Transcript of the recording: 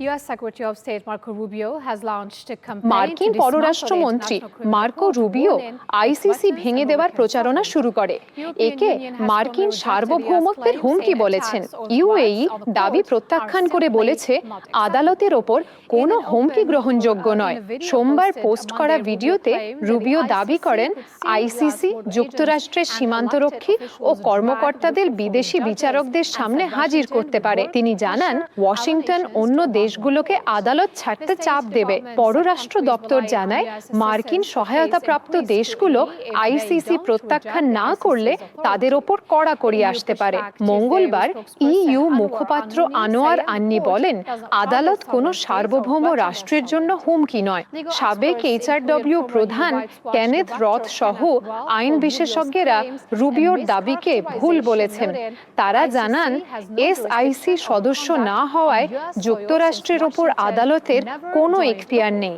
US Secretary of State Marco Rubio has launched a campaign মার্কিন পররাষ্ট্রমন্ত্রী Marco Rubio ICC ভেঙে দেওয়ার প্রচারণা শুরু করে। একে মার্কিন সার্বভৌমত্বের হুমকি বলেছেন। ইউএই দাবি প্রত্যাখ্যান করে বলেছে আদালতের ওপর কোনো হুমকি গ্রহণযোগ্য নয়। সোমবার পোস্ট করা ভিডিওতে রুবিও দাবি করেন আইসিসি যুক্তরাষ্ট্রের সীমান্তরক্ষী ও কর্মকর্তাদের বিদেশি বিচারকদের সামনে হাজির করতে পারে। তিনি জানান ওয়াশিংটন অন্য দেশগুলোকে আদালত ছাড়তে চাপ দেবে। পররাষ্ট্র দপ্তর জানায় মার্কিন সহায়তাপ্রাপ্ত দেশগুলো আইসিসি প্রত্যাখ্যান না করলে তাদের ওপর কড়াকড়ি আসতে পারে। মঙ্গলবার ইইউ মুখপাত্র আনোয়ার আন্নি বলেন আদালত কোনো সার্বভৌম রাষ্ট্রের জন্য হুমকি নয়। সাবেক এইচআরডব্লিউ প্রধান কেনেথ রথ সহ আইন বিশেষজ্ঞরা রুবিওর দাবিকে ভুল বলেছেন। তারা জানান এসআইসি সদস্য না হওয়ায় যুক্তরাষ্ট্রের ওপর আদালতের কোনো এখতিয়ার নেই।